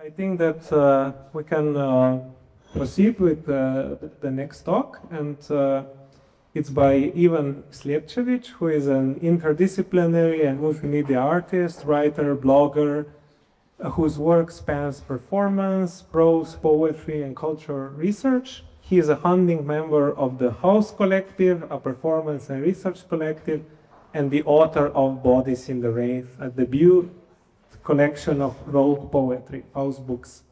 I think that we can proceed with the next talk, and it's by Slijepčević, who is an interdisciplinary and multimedia artist, writer, blogger, whose work spans performance, prose, poetry, and cultural research. He is a founding member of the House Collective, a performance and research collective, and the author of Bodies in the Wraith, a debut collection of rogue poetry, House Books.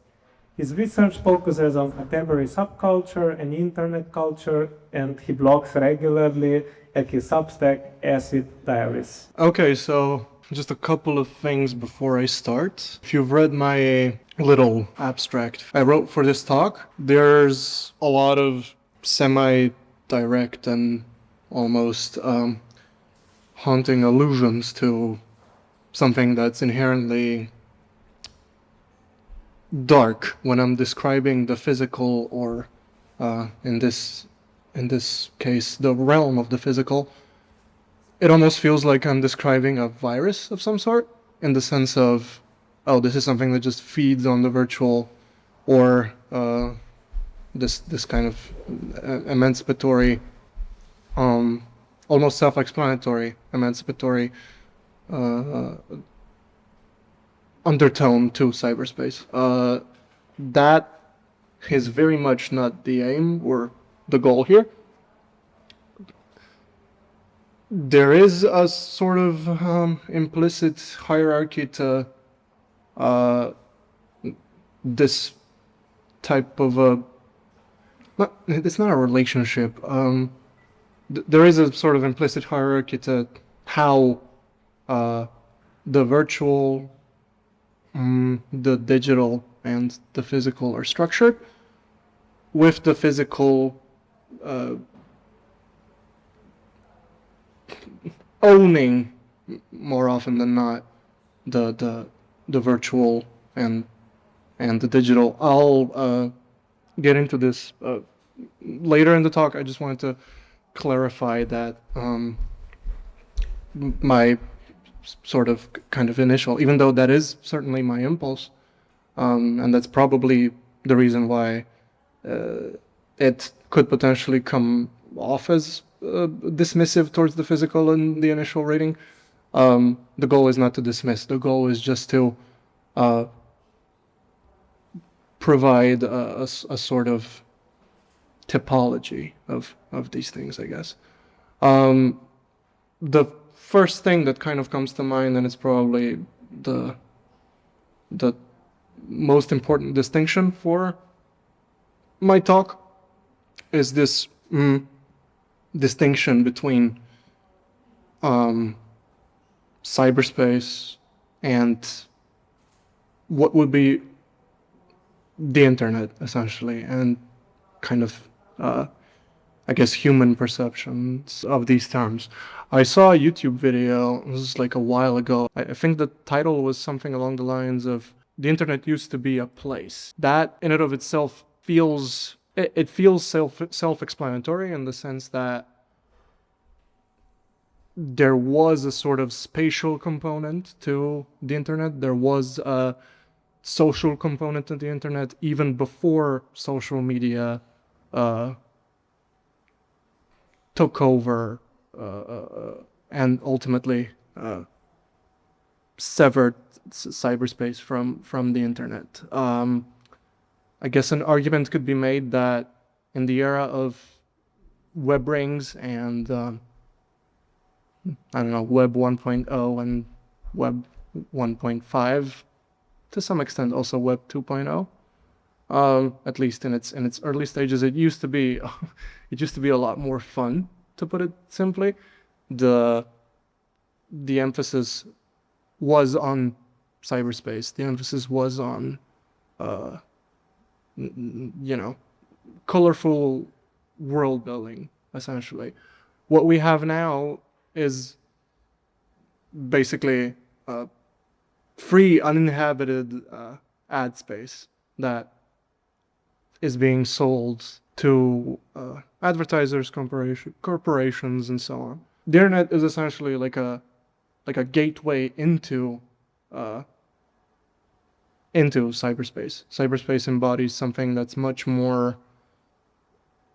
His research focuses on contemporary subculture and internet culture, and he blogs regularly at his Substack, Acid Diaries. Okay, so just a couple of things before I start. If you've read my little abstract I wrote for this talk, there's a lot of semi-direct and almost haunting allusions to something that's inherently dark when I'm describing the physical, or in this case, the realm of the physical. It almost feels like I'm describing a virus of some sort, in the sense of, oh, this is something that just feeds on the virtual, or this kind of emancipatory, almost self-explanatory, emancipatory undertone to cyberspace. That is very much not the aim or the goal here. There is a sort of implicit hierarchy to this type of it's not a relationship. There is a sort of implicit hierarchy to how the virtual, the digital, and the physical are structured, with the physical owning, more often than not, the virtual and the digital. I'll get into this later in the talk. I just wanted to clarify that my sort of kind of initial, even though that is certainly my impulse, and that's probably the reason why it could potentially come off as dismissive towards the physical in the initial reading. The goal is not to dismiss. The goal is just to provide a sort of typology of these things, I guess. The first thing that kind of comes to mind, and it's probably the most important distinction for my talk, is this distinction between cyberspace and what would be the internet, essentially, and kind of I guess human perceptions of these terms. I saw a YouTube video, this is like a while ago. I think the title was something along the lines of, "The internet used to be a place." That in and of itself feels self-explanatory, in the sense that there was a sort of spatial component to the internet. There was a social component to the internet even before social media took over and ultimately severed cyberspace from the internet. I guess an argument could be made that in the era of web rings and Web 1.0 and Web 1.5, to some extent also Web 2.0, at least in its early stages, it used to be a lot more fun, to put it simply. The emphasis was on cyberspace. The emphasis was on colorful world building, essentially. What we have now is basically free, uninhabited ad space that is being sold to advertisers, corporations, and so on. The internet is essentially like a gateway into into cyberspace. Cyberspace embodies something that's much more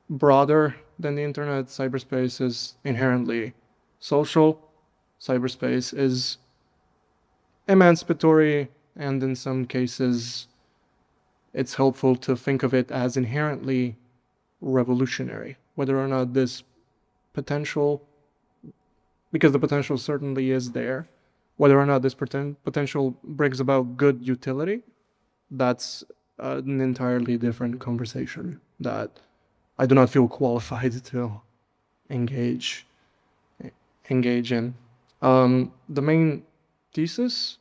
broader than the internet. Cyberspace is inherently social. Cyberspace is emancipatory, and in some cases, it's helpful to think of it as inherently revolutionary. Whether or not this potential, because the potential certainly is there, whether or not this potential brings about good utility, that's an entirely different conversation that I do not feel qualified to engage in. The main thesis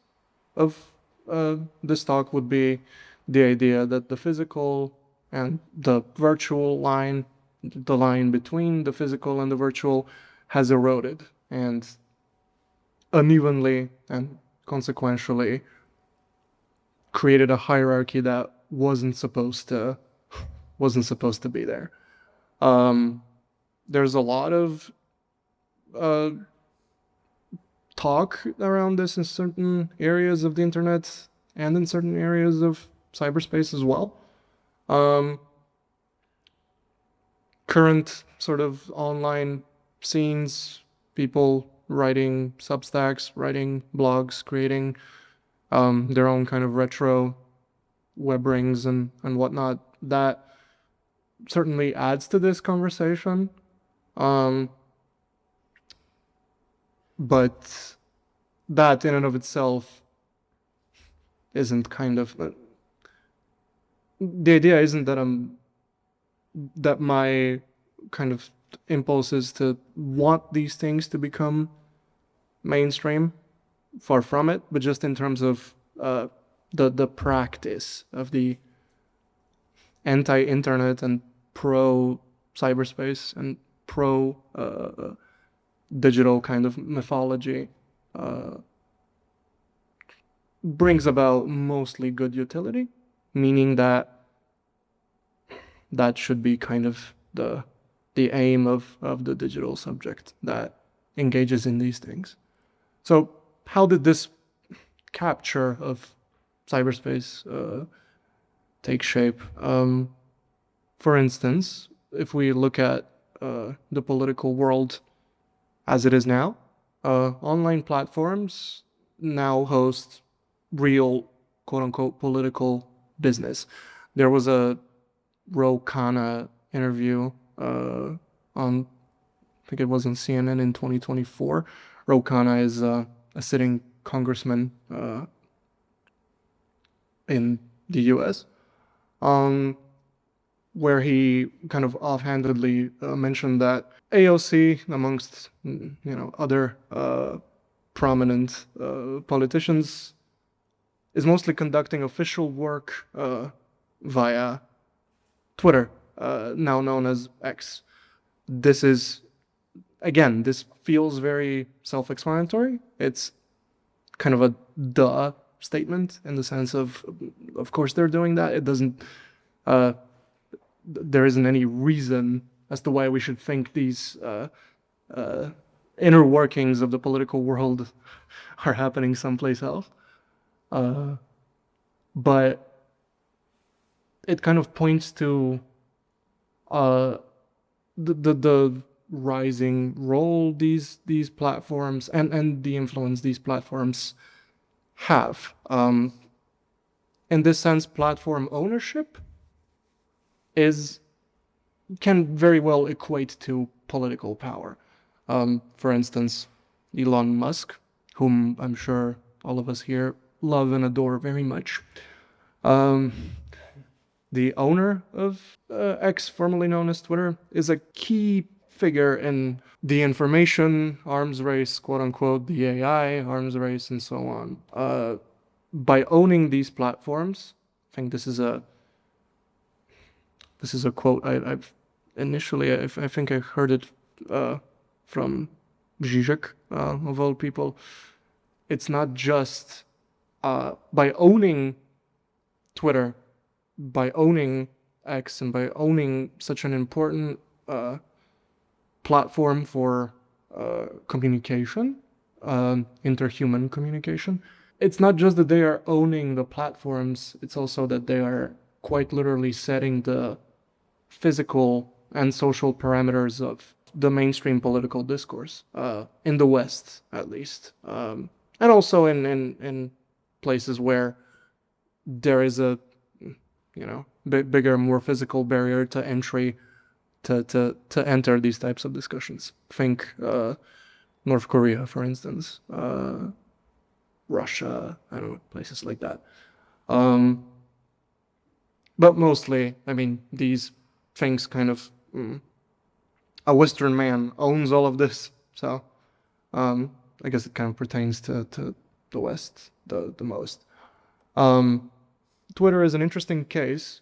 of this talk would be the idea that the physical and the virtual line, the line between the physical and the virtual, has eroded, and unevenly and consequentially created a hierarchy that wasn't supposed to be there. There's a lot of talk around this in certain areas of the internet and in certain areas of cyberspace as well. Current sort of online scenes, people writing Substacks, writing blogs, creating their own kind of retro web rings and whatnot, that certainly adds to this conversation. But that in and of itself isn't kind of the idea isn't that my kind of impulse is to want these things to become mainstream. Far from it, but just in terms of the practice of the anti-internet and pro-cyberspace and pro-digital kind of mythology brings about mostly good utility, meaning that should be kind of the aim of the digital subject that engages in these things. So how did this capture of cyberspace take shape? For instance, if we look at the political world as it is now, online platforms now host real, quote-unquote, political business. There was a Ro Khanna interview on, I think it was on CNN in 2024. Ro Khanna is a sitting congressman in the US, where he kind of offhandedly mentioned that AOC, amongst other prominent politicians, is mostly conducting official work via Twitter, now known as X. This is, again, this feels very self-explanatory. It's kind of a duh statement in the sense of course they're doing that. It doesn't, there isn't any reason as to why we should think these inner workings of the political world are happening someplace else. But it kind of points to the rising role these platforms and the influence these platforms have. In this sense, platform ownership can very well equate to political power. For instance, Elon Musk, whom I'm sure all of us here love and adore very much, the owner of X, formerly known as Twitter, is a key figure in the information arms race, quote unquote, the AI arms race, and so on. By owning these platforms, I think this is a quote I've initially, I think I heard it from Zizek, of all people. It's not just by owning Twitter, by owning X, and by owning such an important platform for communication, interhuman communication, it's not just that they are owning the platforms, it's also that they are quite literally setting the physical and social parameters of the mainstream political discourse, in the West, at least. And also in places where there is a, bigger, more physical barrier to entry to enter these types of discussions. Think North Korea, for instance, Russia, I don't know, places like that. But mostly, I mean, these things kind of, a Western man owns all of this, so I guess it kind of pertains to the West the most. Twitter is an interesting case,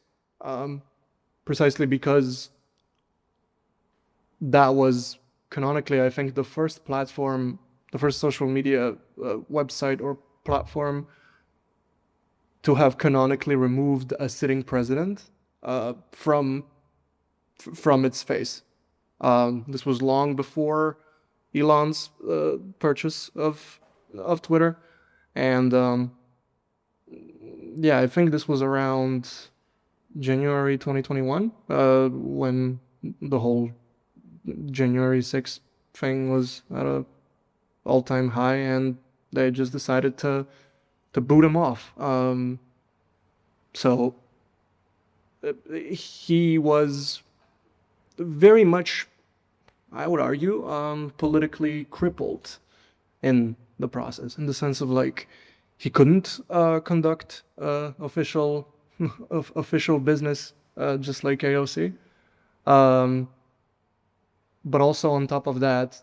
precisely because that was canonically, I think, the first platform, the first social media website or platform to have canonically removed a sitting president from its face. This was long before Elon's purchase of Twitter, and yeah, I think this was around January 2021 when the whole January 6th thing was at a all-time high, and they just decided to boot him off. So he was very much, I would argue, politically crippled in the process, in the sense of like he couldn't conduct official business just like AOC. But also on top of that,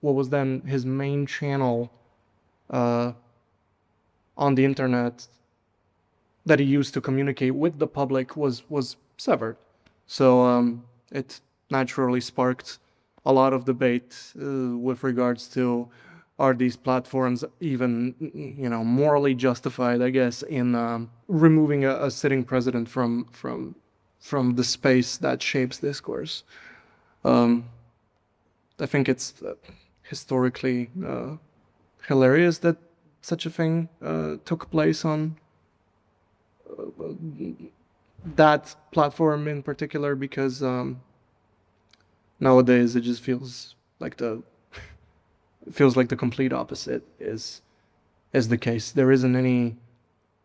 what was then his main channel on the internet that he used to communicate with the public was severed. So it naturally sparked a lot of debate with regards to, are these platforms even, morally justified, I guess, in removing a sitting president from the space that shapes discourse. I think it's historically hilarious that such a thing took place on that platform in particular, because nowadays it just feels like the complete opposite is the case. There isn't any,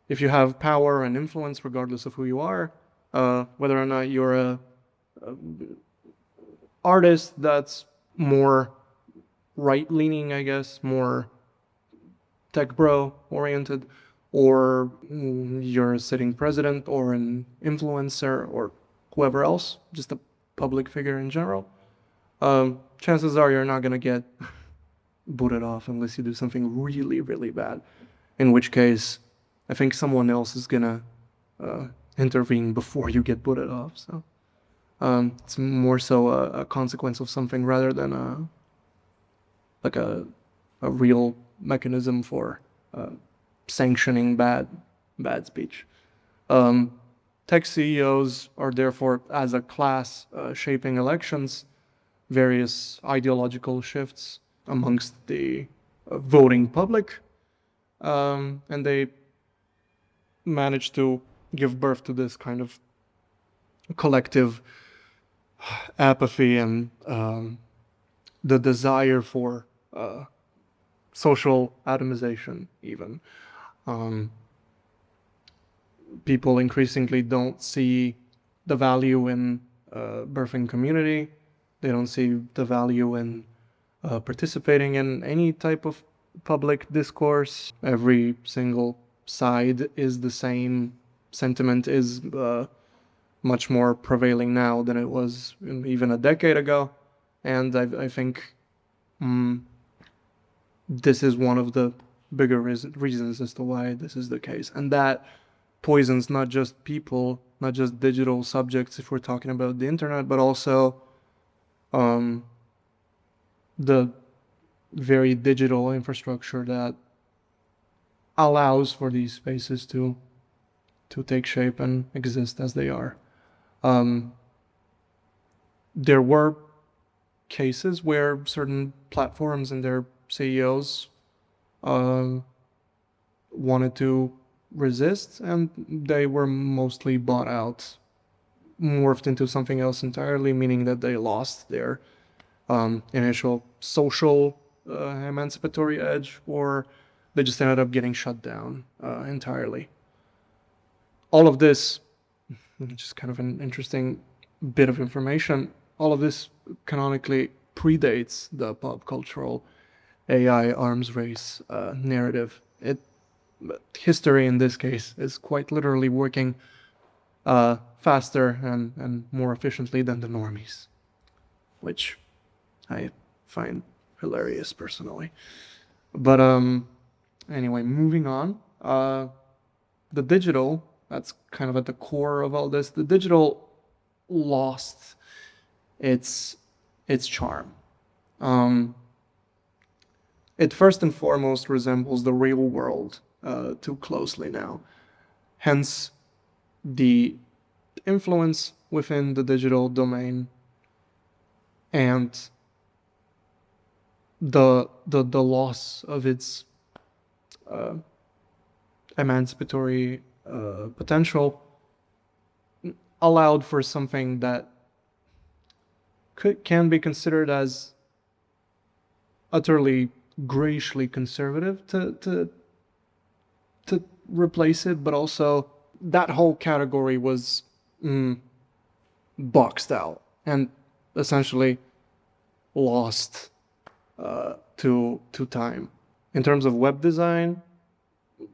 if you have power and influence, regardless of who you are, whether or not you're a artist that's more right-leaning, I guess, more tech bro oriented, or you're a sitting president or an influencer or whoever else, just a public figure in general, chances are you're not going to get booted off unless you do something really, really bad, in which case I think someone else is going to intervene before you get booted off. So it's more so a consequence of something rather than a real mechanism for sanctioning bad speech. Tech CEOs are therefore, as a class, shaping elections, various ideological shifts amongst the voting public, and they managed to give birth to this kind of collective apathy and the desire for social atomization even. People increasingly don't see the value in birthing community. They don't see the value in participating in any type of public discourse. Every single side is the same. Sentiment is much more prevailing now than it was even a decade ago. And I think this is one of the bigger reasons as to why this is the case. And that poisons not just people, not just digital subjects if we're talking about the internet, but also the very digital infrastructure that allows for these spaces to take shape and exist as they are. There were cases where certain platforms and their CEOs wanted to resist, and they were mostly bought out, morphed into something else entirely, meaning that they lost their initial social emancipatory edge, or they just ended up getting shut down entirely. All of this, just kind of an interesting bit of information, all of this canonically predates the pop cultural AI arms race narrative. History in this case is quite literally working faster and more efficiently than the normies, which I find hilarious personally. But anyway, moving on. The digital, that's kind of at the core of all this. The digital lost its charm. It first and foremost resembles the real world too closely now. Hence, the influence within the digital domain and the loss of its emancipatory potential allowed for something that can be considered as utterly grayishly conservative to replace it, but also that whole category was boxed out and essentially lost to time. In terms of web design,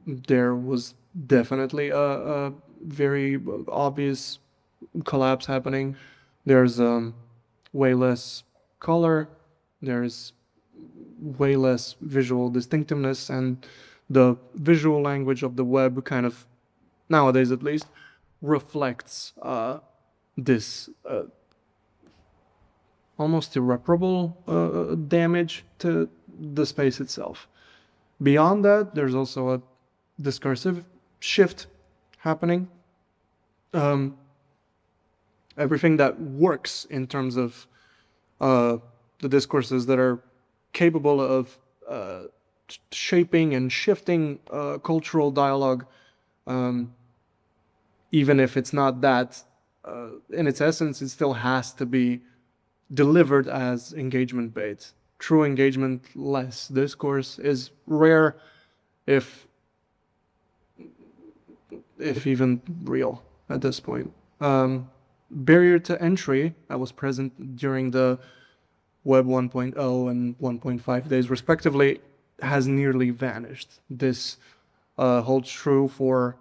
there was definitely a very obvious collapse happening. There's way less color, there's way less visual distinctiveness, and the visual language of the web kind of, nowadays at least, reflects this almost irreparable damage to the space itself. Beyond that, there's also a discursive shift happening. Everything that works in terms of the discourses that are capable of shaping and shifting cultural dialogue, even if it's not that, in its essence, it still has to be delivered as engagement bait. True engagement-less discourse is rare, if even real at this point. Barrier to entry that was present during the Web 1.0 and 1.5 days respectively has nearly vanished. This holds true for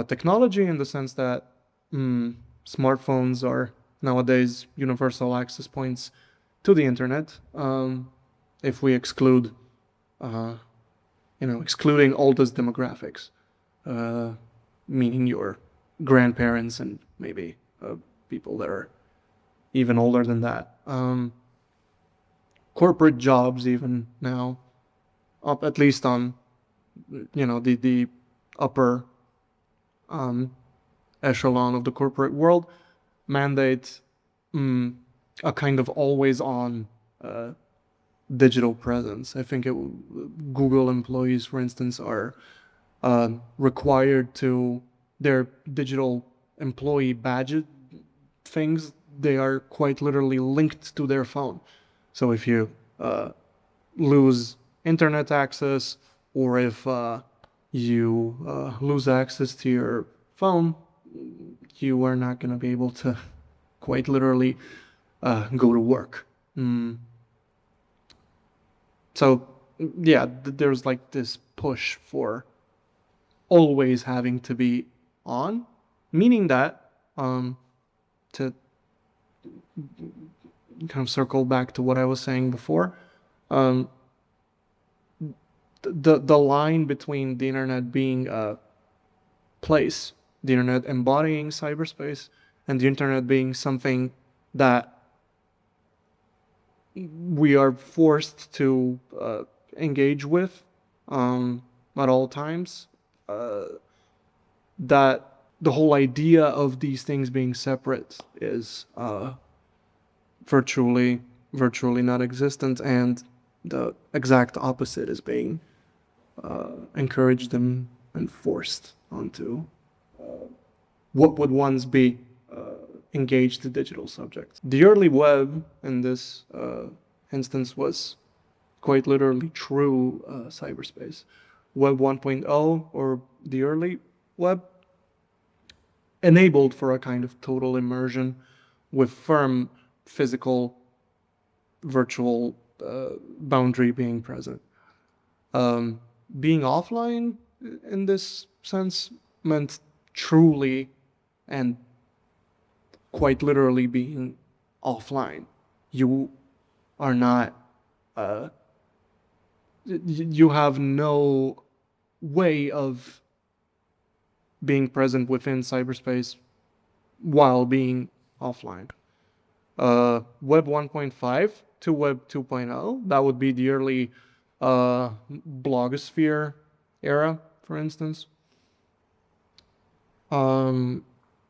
technology in the sense that smartphones are nowadays universal access points to the internet. If we exclude, excluding oldest demographics, meaning your grandparents and maybe people that are even older than that. Corporate jobs even now, up at least on, the upper echelon of the corporate world, mandate a kind of always-on digital presence. I think Google employees, for instance, are required to, their digital employee badge things, they are quite literally linked to their phone. So if you lose internet access, or if you lose access to your phone, you are not going to be able to quite literally go to work. So yeah, there's like this push for always having to be on, meaning that to kind of circle back to what I was saying before, the line between the internet being a place, the internet embodying cyberspace, and the internet being something that we are forced to engage with at all times, that the whole idea of these things being separate is virtually non-existent, and the exact opposite is being encouraged them and forced onto what would once be engaged digital subjects. The early web in this instance was quite literally true cyberspace. Web 1.0, or the early web, enabled for a kind of total immersion with firm physical virtual boundary being present. Being offline in this sense meant truly and quite literally being offline. You are not, you have no way of being present within cyberspace while being offline. Web 1.5 to Web 2.0, that would be the early blogosphere era, for instance.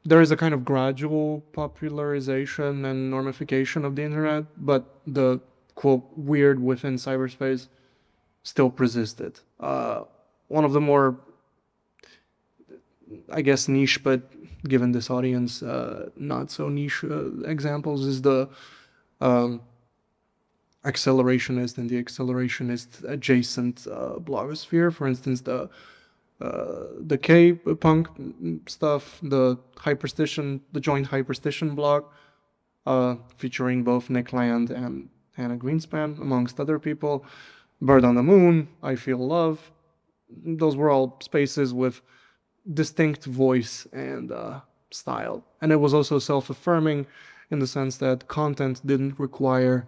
There is a kind of gradual popularization and normification of the internet, but the, quote, weird within cyberspace still persisted. One of the more, I guess, niche, but given this audience, not so niche examples is the accelerationist and the accelerationist adjacent blogosphere. For instance, the K-punk stuff, the Hyperstition, the joint Hyperstition blog, featuring both Nick Land and Hannah Greenspan, amongst other people. Bird on the Moon, I Feel Love. Those were all spaces with distinct voice and style. And it was also self-affirming in the sense that content didn't require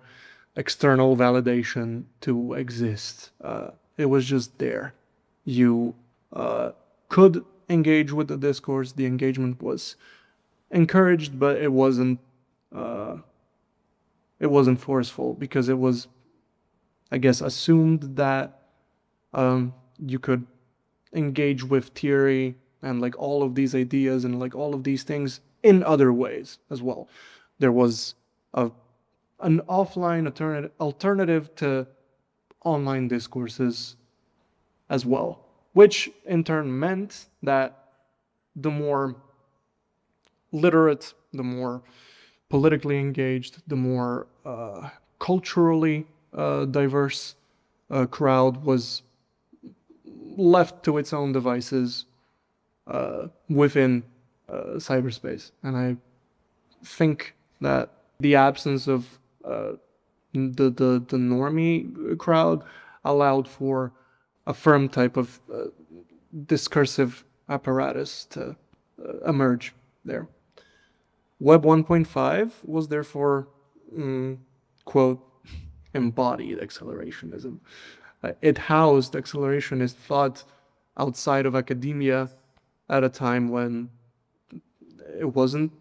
external validation to exist. It was just there. You could engage with the discourse. The engagement was encouraged, but it wasn't forceful, because it was, I guess, assumed that you could engage with theory and like all of these ideas and like all of these things in other ways as well. There was an offline alternative to online discourses as well, which in turn meant that the more literate, the more politically engaged, the more culturally diverse crowd was left to its own devices within cyberspace. And I think that the absence of the normie crowd allowed for a firm type of discursive apparatus to emerge there. Web 1.5 was therefore, quote, embodied accelerationism. It housed accelerationist thought outside of academia at a time when it wasn't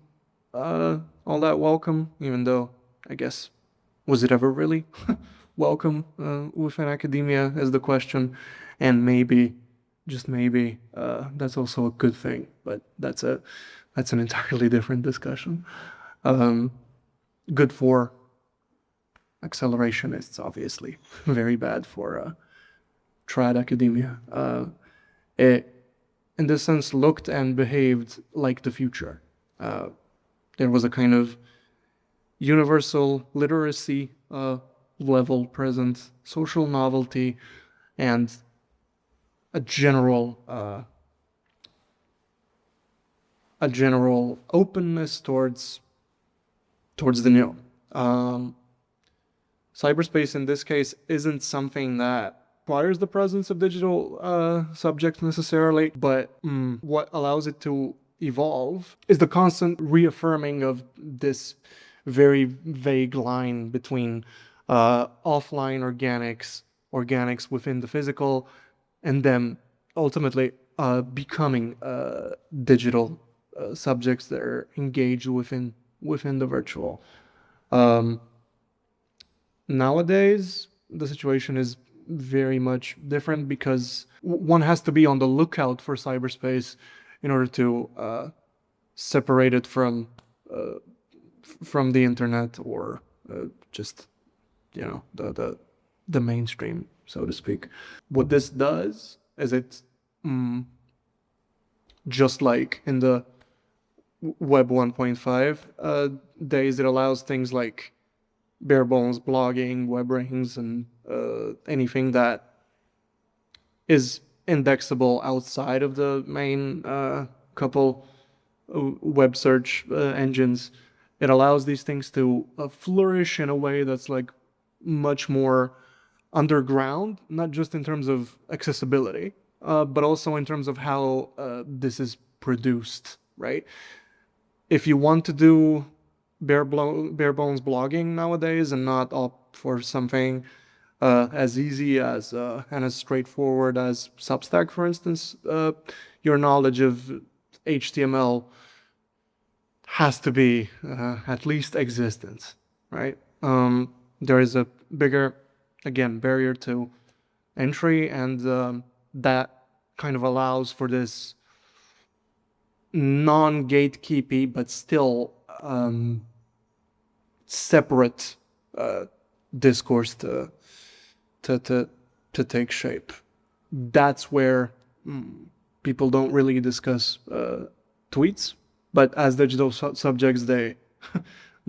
all that welcome, even though, I guess, was it ever really welcome within academia is the question. And maybe, just maybe, that's also a good thing, but that's an entirely different discussion. Good for accelerationists, obviously. Very bad for trad academia. It, in this sense, looked and behaved like the future. There was a kind of universal literacy level present, social novelty, and a general openness towards the new. Cyberspace in this case isn't something that requires the presence of digital subjects necessarily, but what allows it to evolve is the constant reaffirming of this very vague line between offline organics within the physical, and then ultimately becoming digital subjects that are engaged within the virtual. Nowadays, the situation is very much different because one has to be on the lookout for cyberspace in order to separate it from the internet, or just, you know, the mainstream, so to speak. What this does is it, just like in the Web 1.5 days, it allows things like bare bones blogging, web rings, and anything that is indexable outside of the main couple web search engines. It allows these things to flourish in a way that's like much more underground, not just in terms of accessibility, but also in terms of how this is produced, right? If you want to do bare bones blogging nowadays and not opt for something as easy as and as straightforward as Substack, for instance, your knowledge of HTML has to be at least existent, right? There is a bigger, again, barrier to entry, and that kind of allows for this non-gatekeepy but still separate discourse to take shape. That's where people don't really discuss tweets, but as digital subjects, they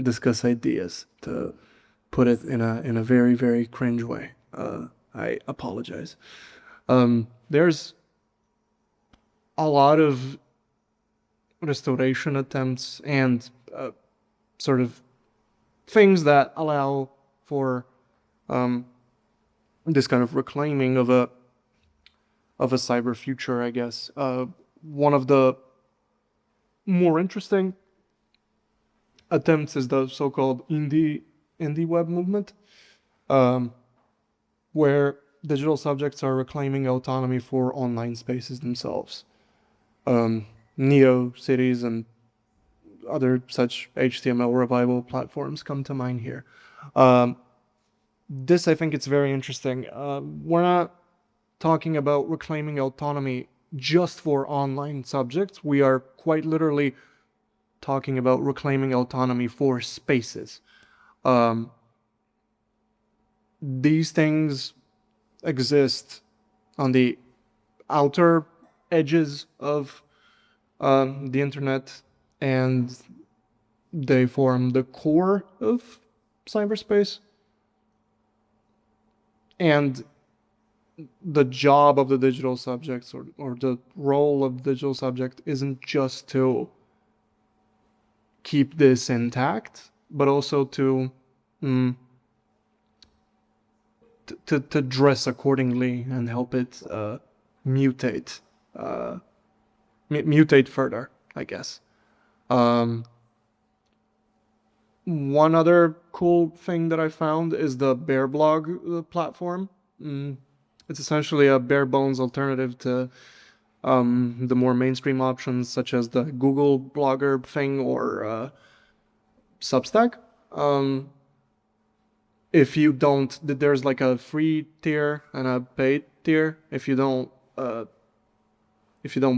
discuss ideas, to put it in a very, very cringe way. I apologize. There's a lot of restoration attempts and sort of things that allow for this kind of reclaiming of a cyber future, I guess. One of the more interesting attempts is the so-called indie web movement, where digital subjects are reclaiming autonomy for online spaces themselves. Neo cities and other such HTML revival platforms come to mind here. This, I think it's very interesting. We're not talking about reclaiming autonomy just for online subjects. We are quite literally talking about reclaiming autonomy for spaces. These things exist on the outer edges of the internet, and they form the core of cyberspace. And the job of the digital subjects, or the role of the digital subject, isn't just to keep this intact, but also to dress accordingly and help it mutate further, I guess. One other cool thing that I found is the Bearblog platform. It's essentially a bare bones alternative to the more mainstream options, such as the Google Blogger thing or Substack. If you don't, there's like a free tier and a paid tier. If you don't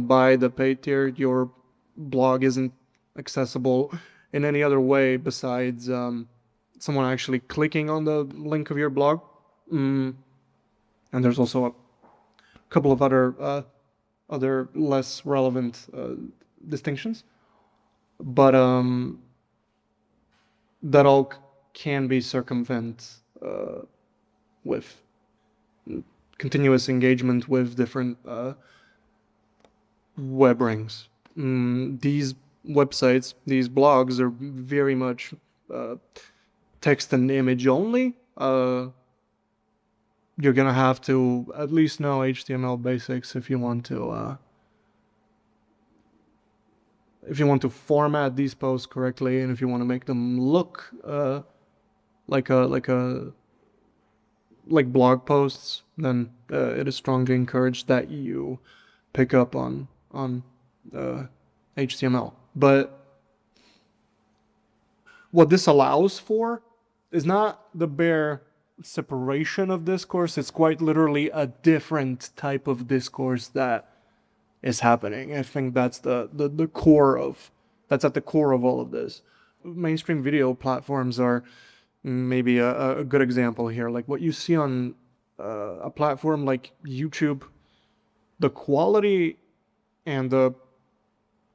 buy the paid tier, your blog isn't accessible in any other way besides someone actually clicking on the link of your blog. And there's also a couple of other less relevant distinctions, but that all can be circumvented with continuous engagement with different web rings. These websites, these blogs, are very much text and image only. You're gonna have to at least know HTML basics if you want to format these posts correctly, and if you want to make them look like blog posts, then it is strongly encouraged that you pick up on HTML. But what this allows for is not the bare separation of discourse. It's quite literally a different type of discourse that is happening. I think that's the core of, that's at the core of all of this. Mainstream video platforms are maybe a good example here, like what you see on a platform like YouTube, the quality and the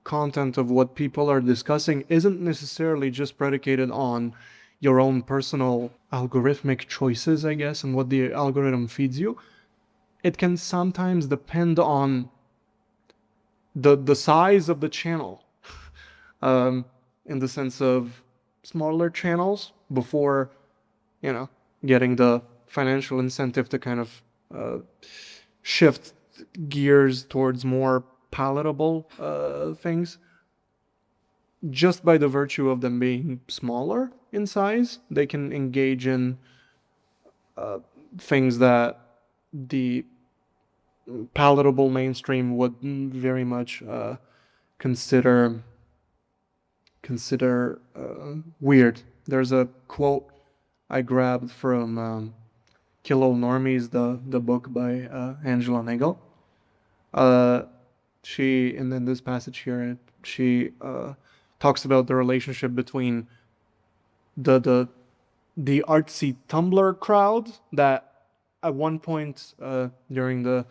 content of what people are discussing isn't necessarily just predicated on your own personal algorithmic choices, I guess, and what the algorithm feeds you. It can sometimes depend on the size of the channel, in the sense of smaller channels before, getting the financial incentive to kind of shift gears towards more palatable things. Just by the virtue of them being smaller in size, they can engage in things that the palatable mainstream would very much consider weird. There's a quote I grabbed from Kill All Normies, the book by Angela Nagel. She, and then this passage here, she talks about the relationship between the artsy Tumblr crowd that at one point during the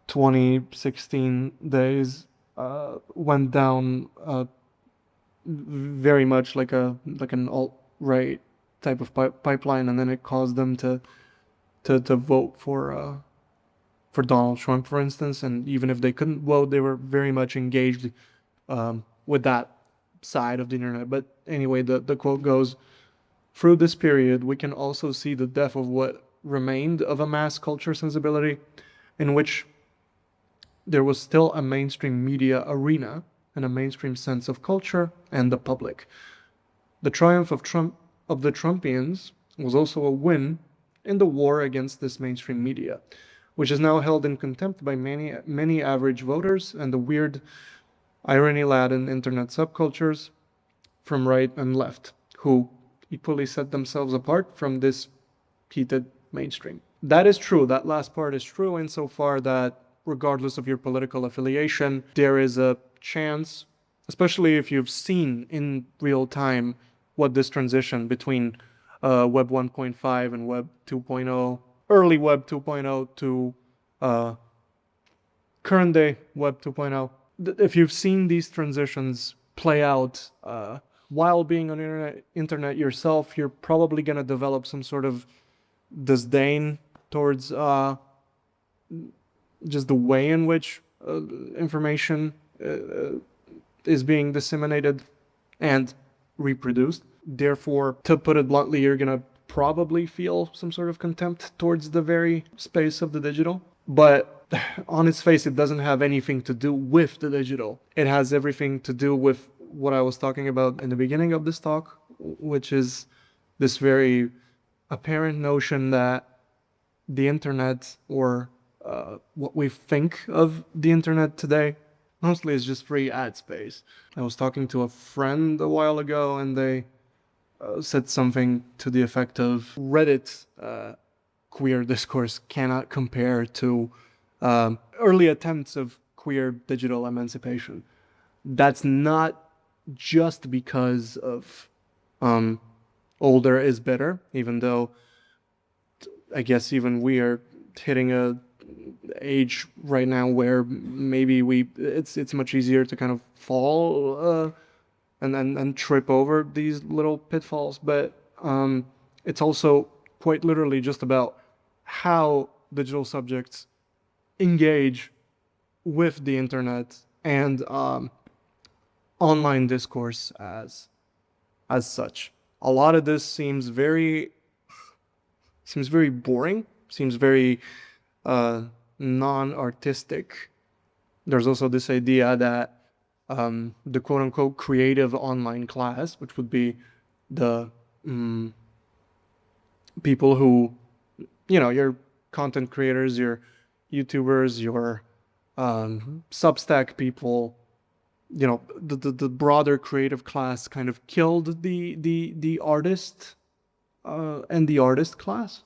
2016 days went down very much like an alt-right type of pipeline, and then it caused them to vote for Donald Trump, for instance. And even if they couldn't vote, they were very much engaged with that side of the internet. But anyway, the quote goes, "Through this period, we can also see the death of what remained of a mass culture sensibility, in which there was still a mainstream media arena and a mainstream sense of culture and the public. The triumph of the Trumpians was also a win in the war against this mainstream media, which is now held in contempt by many average voters and the weird irony-laden internet subcultures from right and left, who equally set themselves apart from this heated mainstream." That is true. That last part is true insofar that regardless of your political affiliation, there is a chance, especially if you've seen in real time what this transition between Web 1.5 and Web 2.0, early Web 2.0 to current day Web 2.0, if you've seen these transitions play out while being on internet yourself, you're probably going to develop some sort of disdain towards just the way in which information is being disseminated and reproduced. Therefore, to put it bluntly, you're going to probably feel some sort of contempt towards the very space of the digital. But on its face, it doesn't have anything to do with the digital. It has everything to do with what I was talking about in the beginning of this talk, which is this very apparent notion that the internet, or what we think of the internet today, mostly is just free ad space. I was talking to a friend a while ago, and they said something to the effect of Reddit queer discourse cannot compare to early attempts of queer digital emancipation. That's not just because of older is better, even though I guess even we are hitting a age right now where maybe it's much easier to kind of fall and trip over these little pitfalls. But it's also quite literally just about how digital subjects engage with the internet and online discourse as such. A lot of this seems very boring, seems very non-artistic. There's also this idea that the quote-unquote creative online class, which would be the people who, your content creators, your YouTubers, your Substack people, the broader creative class kind of killed the artist and the artist class,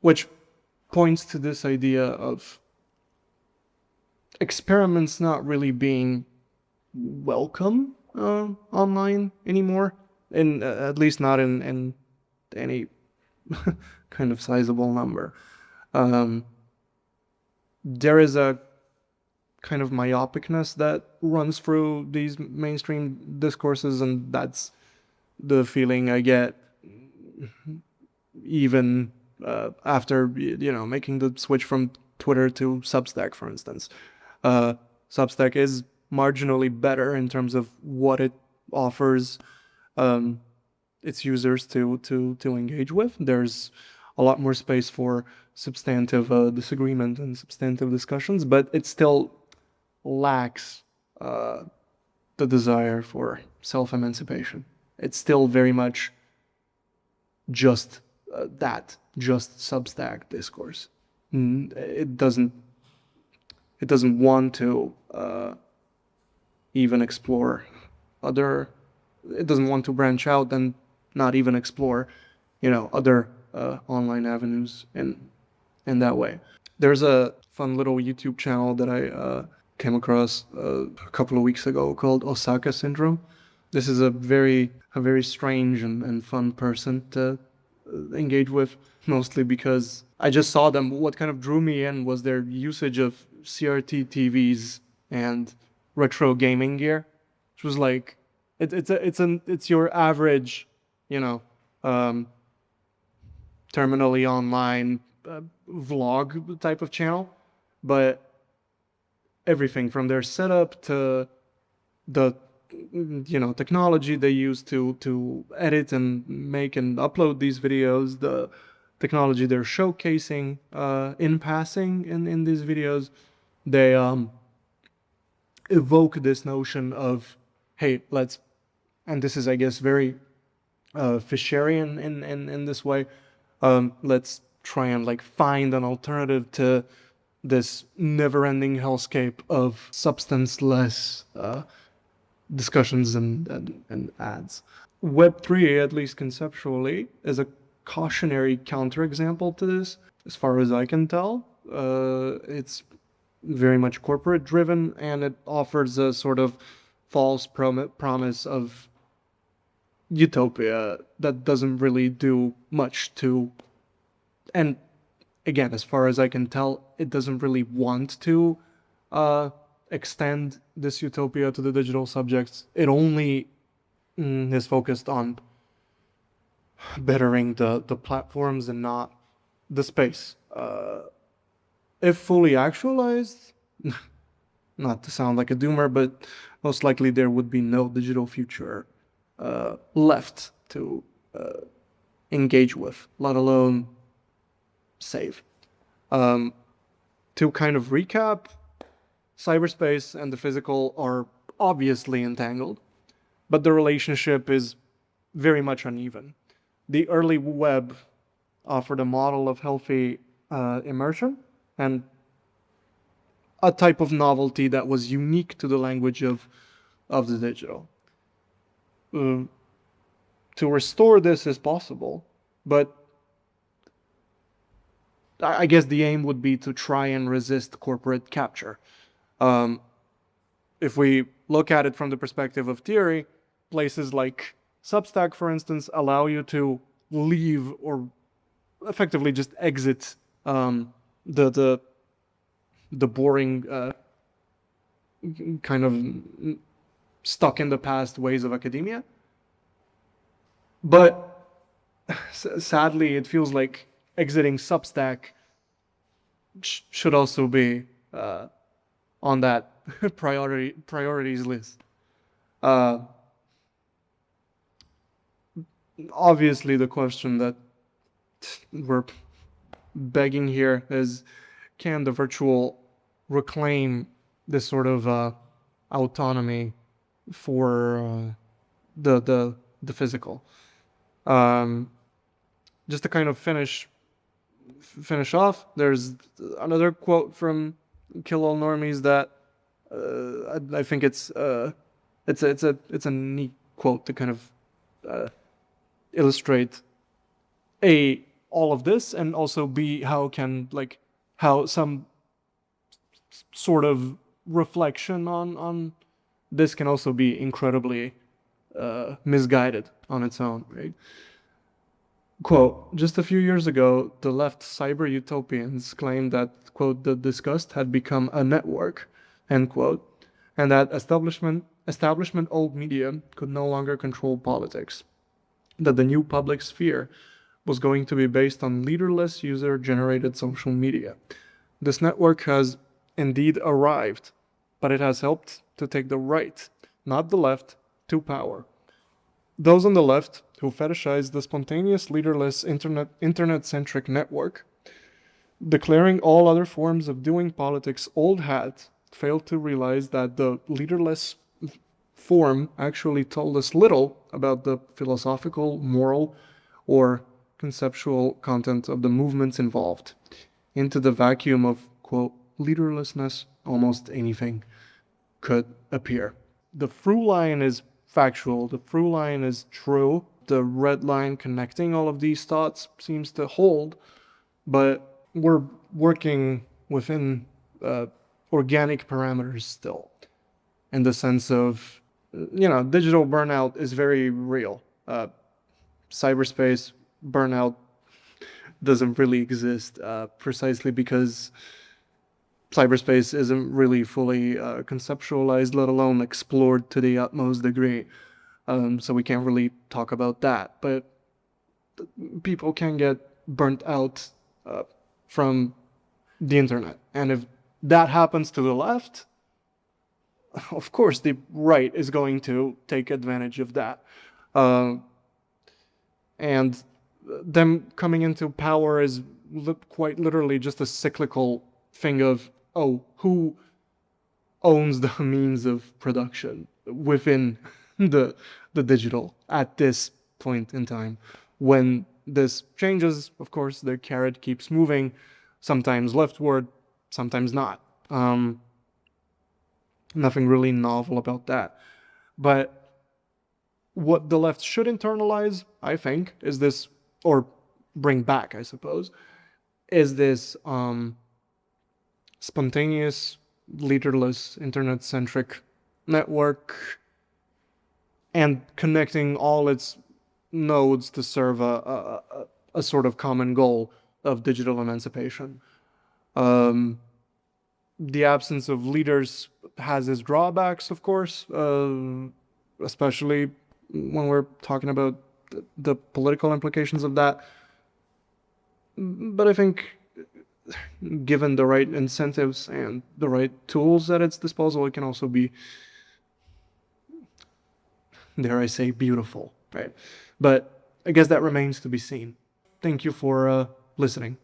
which points to this idea of experiments not really being welcome online anymore. in at least not in any kind of sizable number. There is a kind of myopicness that runs through these mainstream discourses, and that's the feeling I get even after making the switch from Twitter to Substack, for instance. Substack is marginally better in terms of what it offers its users to engage with. There's a lot more space for substantive disagreement and substantive discussions, but it still lacks the desire for self-emancipation. It's still very much just just Substack discourse. It doesn't want to even explore other. It doesn't want to branch out and not even explore, other online avenues in that way. There's a fun little YouTube channel that I came across a couple of weeks ago called Osaka Syndrome. This is a very strange and fun person to engage with, mostly because I just saw them. What kind of drew me in was their usage of CRT TVs and retro gaming gear, which was like it's your average, terminally online vlog type of channel, but everything from their setup to the technology they use to edit and make and upload these videos, the technology they're showcasing in passing in these videos, they evoke this notion of, hey, let's, and this is, I guess, very Fisherian in this way, let's try and find an alternative to this never-ending hellscape of substance-less discussions and ads. Web3, at least conceptually, is a cautionary counterexample to this, as far as I can tell. It's very much corporate-driven, and it offers a sort of false promise of utopia that doesn't really do much to, and again, as far as I can tell, it doesn't really want to extend this utopia to the digital subjects. It only is focused on bettering the platforms and not the space. If fully actualized, not to sound like a doomer, but most likely there would be no digital future left to engage with, let alone save. To kind of recap, cyberspace and the physical are obviously entangled, but the relationship is very much uneven. The early web offered a model of healthy immersion and a type of novelty that was unique to the language of the digital. To restore this is possible, but I guess the aim would be to try and resist corporate capture. If we look at it from the perspective of theory, places like Substack, for instance, allow you to leave or effectively just exit the boring kind of stuck in the past ways of academia. But sadly, it feels like exiting Substack should also be on that priorities list. Obviously, the question that we're begging here is, can the virtual reclaim this sort of autonomy for the physical? Just to kind of finish off, there's another quote from Kill All Normies that I think it's a neat quote to kind of illustrate all of this, and also how some sort of reflection on this can also be incredibly misguided on its own, right? Quote, just a few years ago, the left cyber utopians claimed that, quote, the disgust had become a network, end quote, and that establishment old media could no longer control politics, that the new public sphere was going to be based on leaderless user-generated social media. This network has indeed arrived, but it has helped to take the right, not the left, to power. Those on the left who fetishize the spontaneous, leaderless, internet-centric network, declaring all other forms of doing politics old hat, failed to realize that the leaderless form actually told us little about the philosophical, moral, or conceptual content of the movements involved. Into the vacuum of, quote, leaderlessness, almost anything could appear. The through line is factual, the through line is true, the red line connecting all of these thoughts seems to hold, but we're working within organic parameters still, in the sense of, digital burnout is very real. Cyberspace burnout doesn't really exist, precisely because cyberspace isn't really fully conceptualized, let alone explored to the utmost degree. So we can't really talk about that. But people can get burnt out from the internet. And if that happens to the left, of course the right is going to take advantage of that. And them coming into power is quite literally just a cyclical thing of, who owns the means of production within the digital at this point in time. When this changes, of course, the carrot keeps moving, sometimes leftward, sometimes not. Nothing really novel about that. But what the left should internalize, I think, is this, or bring back, I suppose, is this spontaneous, leaderless, internet-centric network, and connecting all its nodes to serve a sort of common goal of digital emancipation. The absence of leaders has its drawbacks, of course, especially when we're talking about the political implications of that. But I think given the right incentives and the right tools at its disposal, it can also be, dare I say, beautiful, right? But I guess that remains to be seen. Thank you for listening.